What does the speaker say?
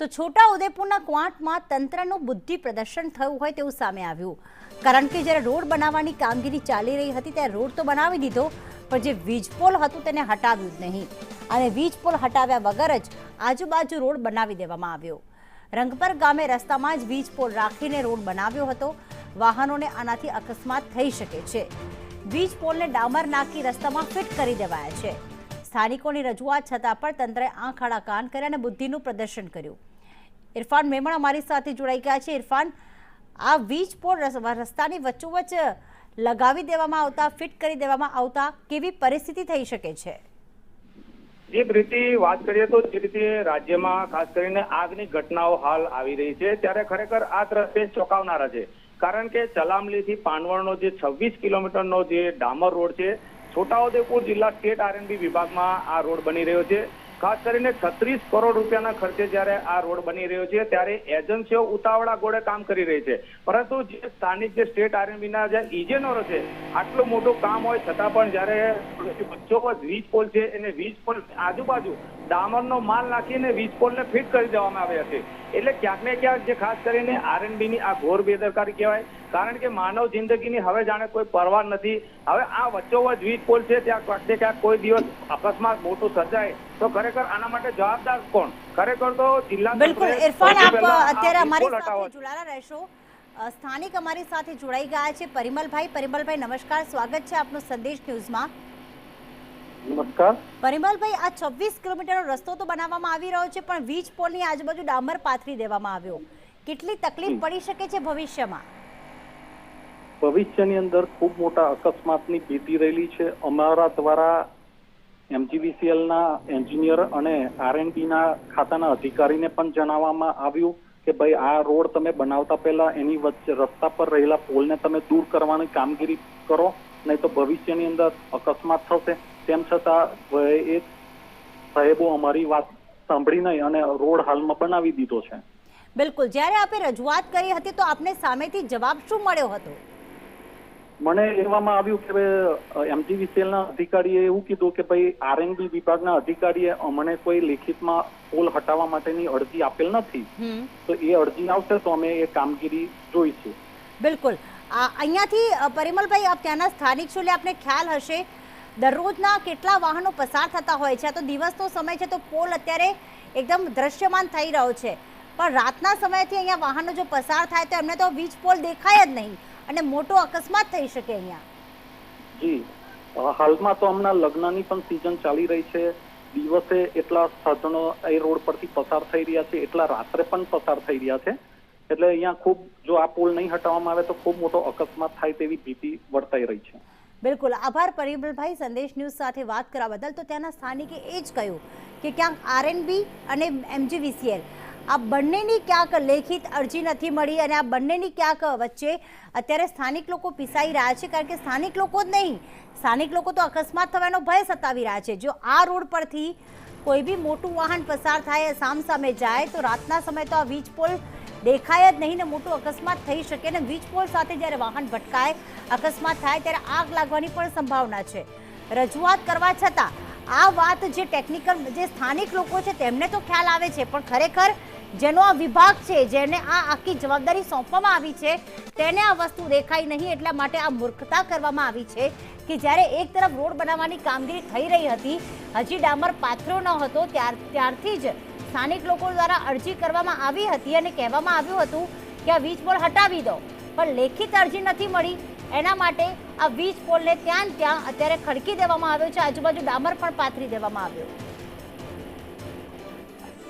તો છોટાઉદેપુરના ક્વાંટમાં તંત્રનું બુદ્ધિ પ્રદર્શન થયું હોય તેવું સામે આવ્યું, કારણ કે જ્યારે રોડ બનાવવાની કામગીરી ચાલી રહી હતી ત્યારે રોડ તો બનાવી દીધો, પણ જે વીજપોલ હતું તેને હટાવ્યું જ નહીં, અને વીજપોલ હટાવ્યા વગર જ આજુબાજુ રોડ બનાવી દેવામાં આવ્યો। રંગપર ગામે રસ્તામાં જ વીજપોલ રાખીને રોડ બનાવ્યો હતો। વાહનોને આનાથી અકસ્માત થઈ શકે છે। વીજપોલને ડામર નાખી રસ્તામાં ફિટ કરી દેવાયા છે। સ્થાનિકોની રજૂઆત છતાં પણ તંત્રએ આંખ આડા કાન કર્યા અને બુદ્ધિનું પ્રદર્શન કર્યું। ઇરફાન મેમણ અમારી સાથે જોડાઈ ગયા છે। ઇરફાન, આ વીજપોલ રસ્તાની વચ્ચોવચ્ચ લગાવી દેવામાં આવતા, ફિટ કરી દેવામાં આવતા કેવી પરિસ્થિતિ થઈ શકે છે? જે પ્રીતિ વાત કરીએ તો જે રીતે રાજ્યમાં ખાસ કરીને આગની ઘટનાઓ હાલ આવી રહી છે, ત્યારે ખરેખર આ દ્રશ્ય ચોંકાવનારા છે, કારણ કે ચલામલીથી પાંડવણનો જે 26 કિલોમીટરનો જે ડામર રોડ છે, છોટાઉદેપુર જિલ્લા સ્ટેટ આરએનબી વિભાગમાં આ રોડ બની રહ્યો છે। ખાસ કરીને 36 કરોડ રૂપિયાના ખર્ચે જ્યારે આ રોડ બની રહ્યો છે ત્યારે એજન્સીઓ ઉતાવળા ગોળે કામ કરી રહી છે, પરંતુ જે સ્થાનિક જે સ્ટેટ આરએનબીના જે ઇજનેરો છે, આટલું મોટું કામ હોય છતાં પણ જ્યારે વચ્ચોવચ્ચ વીજ પોલ છે એને વીજ પોલ આજુબાજુ ડામરનો માલ નાખીને વીજ પોલને ફિટ કરી દેવામાં આવ્યા છે। એટલે ક્યાંક ને ક્યાંક જે ખાસ કરીને આરએનબીની આ ઘોર બેદરકારી કહેવાય, કારણ કે માનવ જિંદગીની હવે જાણે કોઈ પરવા નથી। હવે આ વચ્ચોવચ્ચ વીજ પોલ છે ત્યાં ક્યાંક કોઈ દિવસ અકસ્માત મોટું સર્જાય તો ખરેખર આના માટે જવાબદાર કોણ? ખરેખર તો જિલ્લા બિલકુલ ઇરફાન, આપ અત્યારે અમારી સાથે જોડાયેલા રહેશો। સ્થાનિક અમારી સાથે જોડાઈ ગયા છે પરિમલભાઈ, નમસ્કાર, સ્વાગત છે આપનું સંદેશ ન્યૂઝમાં। નમસ્કાર પરિમલભાઈ, આ 26 કિલોમીટરનો રસ્તો તો બનાવવામાં આવી રહ્યો છે, પણ વીજ પોલની આજુબાજુ ડામર પાથરી દેવામાં આવ્યો, કેટલી તકલીફ પડી શકે છે ભવિષ્યમાં? ભવિષ્યની અંદર ખૂબ મોટા અકસ્માતની ભીતિ રહેલી છે। અમારા દ્વારા એમજીવીસીએલના એન્જિનિયર અને આરએનબીના ખાતાના અધિકારીને પણ જણાવવામાં આવ્યું કે ભાઈ આ રોડ તમે બનાવતા પહેલા એની વચ્ચે રસ્તા પર રહેલા પોલને તમે દૂર કરવાની કામગીરી કરો, નહીં તો ભવિષ્યની અંદર અકસ્માત થશે। તેમ છતાં એ સાહેબો અમારી વાત સાંભળી નહીં અને રોડ હાલમાં બનાવી દીધો છે। બિલકુલ, જ્યારે આપે રજૂઆત કરી હતી તો આપને સામેથી જવાબ શું મળ્યો હતો? મને કહેવામાં આવ્યું કે એમજીવીસીએલના અધિકારીએ એવું કીધું કે ભાઈ આરએનબી વિભાગના અધિકારીએ અમને કોઈ લેખિતમાં પોલ હટાવવા માટેની અરજી આપેલ નથી, તો એ અરજી આવશે તો અમે એ કામગીરી જોઈશું। બિલકુલ, અહીંયાથી પરિમલભાઈ, આપ ત્યાંના સ્થાનિક છો એટલે આપને ખ્યાલ હશે દરરોજના કેટલા વાહનો પસાર થતા હોય છે। આ તો દિવસનો સમય છે તો પોલ અત્યારે એકદમ દ્રશ્યમાન થઈ રહ્યો છે, પણ રાતના સમયથી અહીંયા વાહનો જો પસાર થાય તો એમને તો વીજ પોલ દેખાય જ નહીં અને મોટો અકસ્માત થઈ શકે અહીંયા। જી, હાલમાં તો હમણાં લગ્નની પણ સિઝન ચાલી રહી છે, દિવસે એટલા સાધનો એ રોડ પરથી પસાર થઈ રહ્યા છે, એટલા રાત્રે પણ પસાર થઈ રહ્યા છે, એટલે અહીંયા ખૂબ જો આ પોલ નહીં હટાવવામાં આવે તો ખૂબ મોટો અકસ્માત થાય તેવી ભીતિ વર્તાઈ રહી છે। બિલકુલ, આભાર પરિમલભાઈ સંદેશ ન્યૂઝ સાથે વાત કરવા બદલ। તો ત્યાંના સ્થાનિકે એ જ કહ્યું કે ક્યાંક આરએનબી અને એમજીવીસીએલ આ બંનેની ક્યાંક લેખિત અરજી નથી મળી અને આ બંનેની ક્યાંક વચ્ચે અત્યારે સ્થાનિક લોકો પીસાઈ રહ્યા છે, કારણ કે સ્થાનિક લોકો જ નહીં, સ્થાનિક લોકો તો અકસ્માત થવાનો ભય સતાવી રહ્યા છે। જો આ રોડ પરથી કોઈ બી મોટું વાહન પસાર થાય, સામસામે જાય તો રાતના સમયે તો આ વીજ પોલ દેખાય જ નહીં ને મોટું અકસ્માત થઈ શકે, ને વીજ પોલ સાથે જ્યારે વાહન ભટકાય, અકસ્માત થાય ત્યારે આગ લાગવાની પણ સંભાવના છે। રજૂઆત કરવા છતાં આ વાત જે ટેકનિકલ જે સ્થાનિક લોકો છે તેમને તો ખ્યાલ આવે છે, પણ ખરેખર જેનો આ વિભાગ છે, જેને આ આખી જવાબદારી સોંપવામાં આવી છે, તેને આ વસ્તુ દેખાઈ નહીં, એટલા માટે આ મૂર્ખતા કરવામાં આવી છે કે જ્યારે એક તરફ રોડ બનાવવાની કામગીરી થઈ રહી હતી, હજી ડામર પાથરો ન હતો, ત્યારથી જ સ્થાનિક લોકો દ્વારા અરજી કરવામાં આવી હતી અને કહેવામાં આવ્યું હતું કે આ વીજ પોલ હટાવી દો, પણ લેખિત અરજી નથી મળી, એના માટે આ વીજ પોલને ત્યાં અત્યારે ખડકી દેવામાં આવ્યો છે, આજુબાજુ ડામર પણ પાથરી દેવામાં આવ્યો।